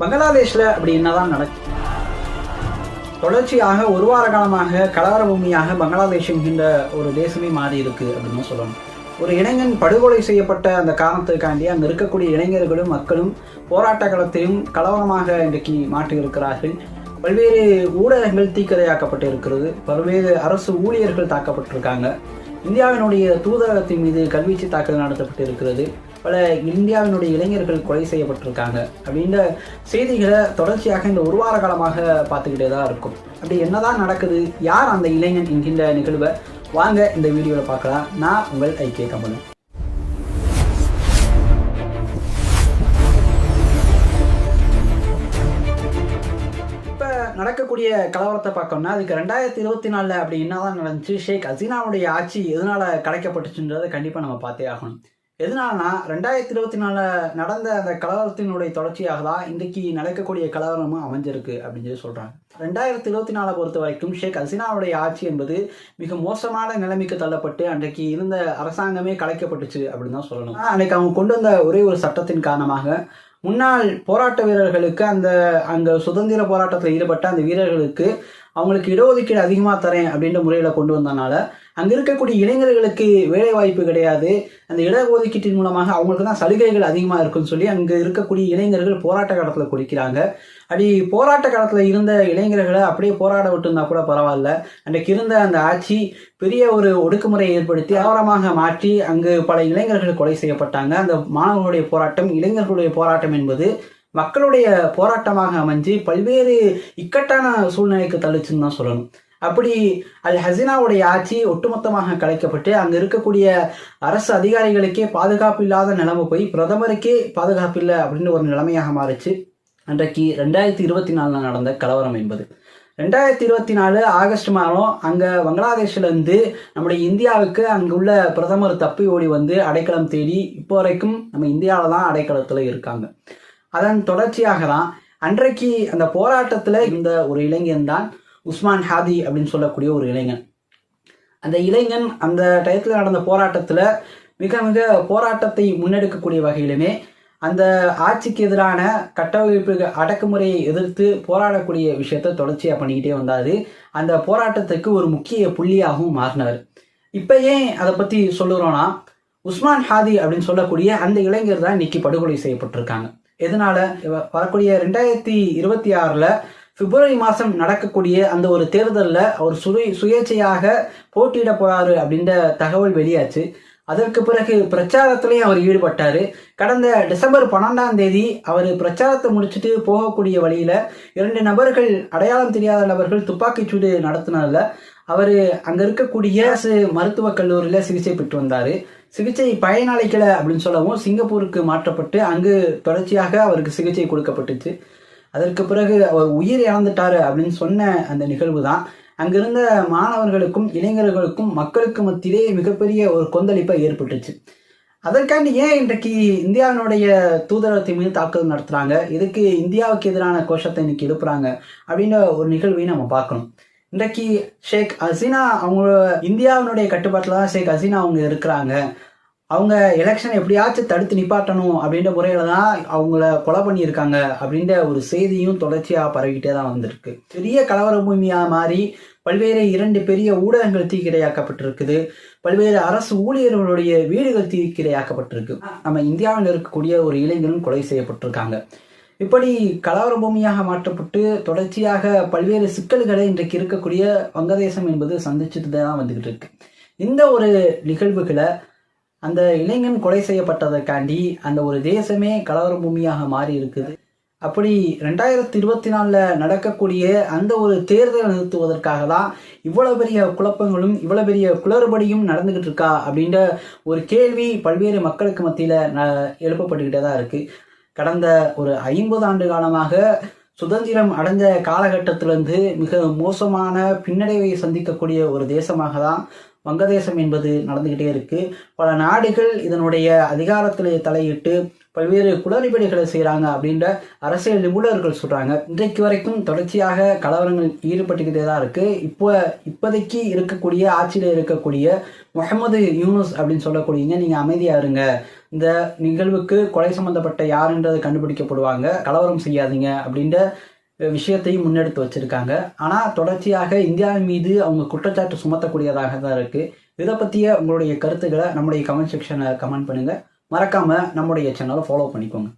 பங்களாதேஷ்ல அப்படி என்னதான் நடக்குது? தொடர்ச்சியாக ஒரு வார காலமாக கலவர பூமியாக பங்களாதேஷ் என்கின்ற ஒரு தேசமே மாறி இருக்கு அப்படின்னு சொல்லணும். ஒரு இளைஞன் படுகொலை செய்யப்பட்ட அந்த காரணத்துக்காண்டி அங்கே இருக்கக்கூடிய இளைஞர்களும் மக்களும் போராட்ட களத்தையும் கலவரமாக இன்றைக்கு மாற்றியிருக்கிறார்கள். பல்வேறு ஊடகங்கள் தீக்கிரையாக்கப்பட்டு இருக்கிறது. பல்வேறு அரசு ஊழியர்கள் தாக்கப்பட்டிருக்காங்க. இந்தியாவினுடைய தூதரகத்தின் மீது கல்வீச்சு தாக்குதல் நடத்தப்பட்டு இருக்கிறது. பல இந்தியாவினுடைய இளைஞர்கள் கொலை செய்யப்பட்டிருக்காங்க அப்படின்ற செய்திகளை தொடர்ச்சியாக இந்த ஒரு வார காலமாக பார்த்துக்கிட்டே தான் இருக்கும். அப்படி என்னதான் நடக்குது, யார் அந்த இளைஞன் என்கின்ற நிகழ்வை வாங்க இந்த வீடியோவில் பார்க்கலாம். நான் உங்கள் ஐக்கிய தமிழன். இப்போ நடக்கக்கூடிய கலவரத்தை பார்த்தோம்னா அதுக்கு 2024 அப்படி என்னதான் நடந்துச்சு, ஷேக் ஹசீனாவுடைய ஆட்சி எதனால கலைக்கப்பட்டுச்சுன்றதை கண்டிப்பாக நம்ம பார்த்தே ஆகணும். எதனாலனா 2024 நடந்த அந்த கலவரத்தினுடைய தொடர்ச்சியாக தான் இன்றைக்கு நடக்கக்கூடிய கலவரமும் அமைஞ்சிருக்கு அப்படின்னு சொல்லி சொல்கிறாங்க. 2024 பொறுத்த வரைக்கும் ஷேக் ஹசீனாவுடைய ஆட்சி என்பது மிக மோசமான நிலைமைக்கு தள்ளப்பட்டு அன்றைக்கு இருந்த அரசாங்கமே கலைக்கப்பட்டுச்சு அப்படின்னு தான் சொல்லணும். அன்றைக்கு அவங்க கொண்டு வந்த ஒரே ஒரு சட்டத்தின் காரணமாக முன்னாள் போராட்ட வீரர்களுக்கு அங்கே சுதந்திர போராட்டத்தில் ஈடுபட்ட அந்த வீரர்களுக்கு அவங்களுக்கு இடஒதுக்கீடு அதிகமாக தரேன் அப்படின்ற முறையில் கொண்டு வந்தனால அங்கே இருக்கக்கூடிய இளைஞர்களுக்கு வேலை வாய்ப்பு கிடையாது. அந்த இடஒதுக்கீட்டின் மூலமாக அவங்களுக்கு தான் சலுகைகள் அதிகமாக இருக்குன்னு சொல்லி அங்கே இருக்கக்கூடிய இளைஞர்கள் போராட்ட காலத்தில் குடிக்கிறாங்க. அப்படி போராட்ட காலத்தில் இருந்த இளைஞர்களை அப்படியே போராட விட்டுருந்தா கூட பரவாயில்ல. அன்றைக்கு இருந்த அந்த ஆட்சி பெரிய ஒரு ஒடுக்குமுறையை ஏற்படுத்தி ஆவரமாக மாற்றி அங்கு பல இளைஞர்கள் கொலை செய்யப்பட்டாங்க. அந்த மாணவர்களுடைய போராட்டம், இளைஞர்களுடைய போராட்டம் என்பது மக்களுடைய போராட்டமாக அமைஞ்சு பல்வேறு இக்கட்டான சூழ்நிலைக்கு தள்ளிச்சுன்னு தான் சொல்லணும். அப்படி அல் ஹசீனாவுடைய ஆட்சி ஒட்டுமொத்தமாக கலைக்கப்பட்டு அங்கே இருக்கக்கூடிய அரசு அதிகாரிகளுக்கே பாதுகாப்பு இல்லாத நிலைமை போய் பிரதமருக்கே பாதுகாப்பு இல்லை அப்படின்னு ஒரு நிலைமையாக மாறிச்சு அன்றைக்கு 2024 நடந்த கலவரம் என்பது. 2024 ஆகஸ்ட் மாதம் அங்கே பங்களாதேஷ்லேருந்து நம்முடைய இந்தியாவுக்கு அங்குள்ள பிரதமர் தப்பி ஓடி வந்து அடைக்கலம் தேடி இப்போ வரைக்கும் நம்ம இந்தியாவில் தான் அடைக்கலத்தில் இருக்காங்க. அதன் தொடர்ச்சியாக தான் அன்றைக்கு அந்த போராட்டத்தில் இருந்த ஒரு இளைஞன் தான் உஸ்மான் ஹாதி அப்படின்னு சொல்லக்கூடிய ஒரு இளைஞன். அந்த இளைஞன் அந்த டயத்தில் நடந்த போராட்டத்தில் மிக மிக போராட்டத்தை முன்னெடுக்கக்கூடிய வகையிலுமே அந்த ஆட்சிக்கு எதிரான கட்டமைப்பு அடக்குமுறையை எதிர்த்து போராடக்கூடிய விஷயத்தை தொடர்ச்சியாக பண்ணிக்கிட்டே வந்தார். அந்த போராட்டத்துக்கு ஒரு முக்கிய புள்ளியாகவும் மாறினார். இப்போ ஏன் அதை பற்றி சொல்லுறோன்னா, உஸ்மான் ஹாதி அப்படின்னு சொல்லக்கூடிய அந்த இளைஞர் தான் இன்னைக்கு படுகொலை செய்யப்பட்டிருக்காங்க. எதனால? வரக்கூடிய 2026 பிப்ரவரி மாதம் நடக்கக்கூடிய அந்த ஒரு தேர்தலில் அவர் சுயேட்சையாக போட்டியிட போறாரு அப்படின்ற தகவல் வெளியாச்சு. அதற்கு பிறகு பிரச்சாரத்திலையும் அவர் ஈடுபட்டார். கடந்த டிசம்பர் 12 அவர் பிரச்சாரத்தை முடிச்சுட்டு போகக்கூடிய வழியில் 2 நபர்கள், அடையாளம் தெரியாத நபர்கள் துப்பாக்கிச்சூடு நடத்தினதில் அவர் அங்கே இருக்கக்கூடிய மருத்துவக் கல்லூரியில் சிகிச்சை பெற்று வந்தார். சிகிச்சை பயனளிக்கலை அப்படின்னு சொல்லவும் சிங்கப்பூருக்கு மாற்றப்பட்டு அங்கு தொடர்ச்சியாக அவருக்கு சிகிச்சை கொடுக்கப்பட்டுச்சு. அதற்கு பிறகு அவர் உயிர் இழந்துட்டாரு அப்படின்னு சொன்ன அந்த நிகழ்வு தான் அங்கிருந்த மாணவர்களுக்கும் இளைஞர்களுக்கும் மக்களுக்கு மத்தியிலே மிகப்பெரிய ஒரு கொந்தளிப்பை ஏற்பட்டுச்சு. அதற்காண்டி ஏன் இன்றைக்கு இந்தியாவினுடைய தூதரகத்தின் மீது தாக்குதல் நடத்துகிறாங்க, இதுக்கு இந்தியாவுக்கு எதிரான கோஷத்தை இன்னைக்கு எழுப்புறாங்க அப்படின்ற ஒரு நிகழ்வையும் நம்ம பார்க்கணும். இன்றைக்கு ஷேக் ஹசீனா அவங்க இந்தியாவினுடைய கட்டுப்பாட்டில் தான் ஷேக் ஹசீனா அவங்க இருக்கிறாங்க. அவங்க எலெக்ஷன் எப்படியாச்சும் தடுத்து நிப்பாட்டணும் அப்படின்ற முறையில தான் அவங்கள கொலை பண்ணியிருக்காங்க அப்படின்ற ஒரு செய்தியும் தொடர்ச்சியாக பரவிக்கிட்டே தான் வந்திருக்கு. பெரிய கலவர பூமியாக மாறி பல்வேறு 2 பெரிய ஊடகங்கள் தீக்கிரையாக்கப்பட்டிருக்குது. பல்வேறு அரசு ஊழியர்களுடைய வீடுகள் தீக்கிரையாக்கப்பட்டிருக்கு. நம்ம இந்தியாவில் இருக்கக்கூடிய ஒரு இளைஞரும் கொலை செய்யப்பட்டிருக்காங்க. இப்படி கலவர பூமியாக மாற்றப்பட்டு தொடர்ச்சியாக பல்வேறு சிக்கல்களை இன்றைக்கு இருக்கக்கூடிய வங்கதேசம் என்பது சந்திச்சுட்டு தான் வந்துகிட்டு இருக்கு. இந்த ஒரு நிகழ்வுகளை அந்த இளைஞன் கொலை செய்யப்பட்டதற்காண்டி அந்த ஒரு தேசமே கலவர பூமியாக மாறி இருக்குது. அப்படி 2024 நடக்கக்கூடிய அந்த ஒரு தேர்தலை நிறுத்துவதற்காக தான் இவ்வளவு பெரிய குழப்பங்களும் இவ்வளவு பெரிய குளறுபடியும் நடந்துகிட்டு இருக்கா அப்படின்ற ஒரு கேள்வி பல்வேறு மக்களுக்கு மத்தியில் எழுப்பப்பட்டுக்கிட்டே தான் இருக்கு. கடந்த ஒரு 50 ஆண்டு காலமாக சுதந்திரம் அடைஞ்ச காலகட்டத்திலிருந்து மிக மோசமான பின்னடைவை சந்திக்கக்கூடிய ஒரு தேசமாக தான் வங்கதேசம் என்பது நடந்துக்கிட்டே இருக்கு. பல நாடுகள் இதனுடைய அதிகாரத்திலே தலையிட்டு பல்வேறு குளறுபடிகளை செய்கிறாங்க அப்படின்ற அரசியல் நிபுணர்கள் சொல்கிறாங்க. இன்றைக்கு வரைக்கும் தொடர்ச்சியாக கலவரங்கள் ஈடுபட்டுக்கிட்டே தான் இருக்குது. இப்போதைக்கு இருக்கக்கூடிய ஆட்சியில் இருக்கக்கூடிய முகமது யூனுஸ் அப்படின்னு சொல்லக்கூடியங்க, நீங்கள் அமைதியாக இருங்க, இந்த நிகழ்வுக்கு கொலை சம்பந்தப்பட்ட யாருன்றது கண்டுபிடிக்கப்படுவாங்க, கலவரம் செய்யாதீங்க அப்படின்ற விஷயத்தையும் முன்னெடுத்து வச்சிருக்காங்க. ஆனால் தொடர்ச்சியாக இந்தியாவின் மீது அவங்க குற்றச்சாட்டு சுமத்தக்கூடியதாக தான் இருக்குது. இதை பற்றிய உங்களுடைய கருத்துக்களை நம்முடைய கமெண்ட் செக்ஷனில் கமெண்ட் பண்ணுங்கள். மறக்காமல் நம்முடைய சேனலை ஃபாலோ பண்ணிக்கோங்க.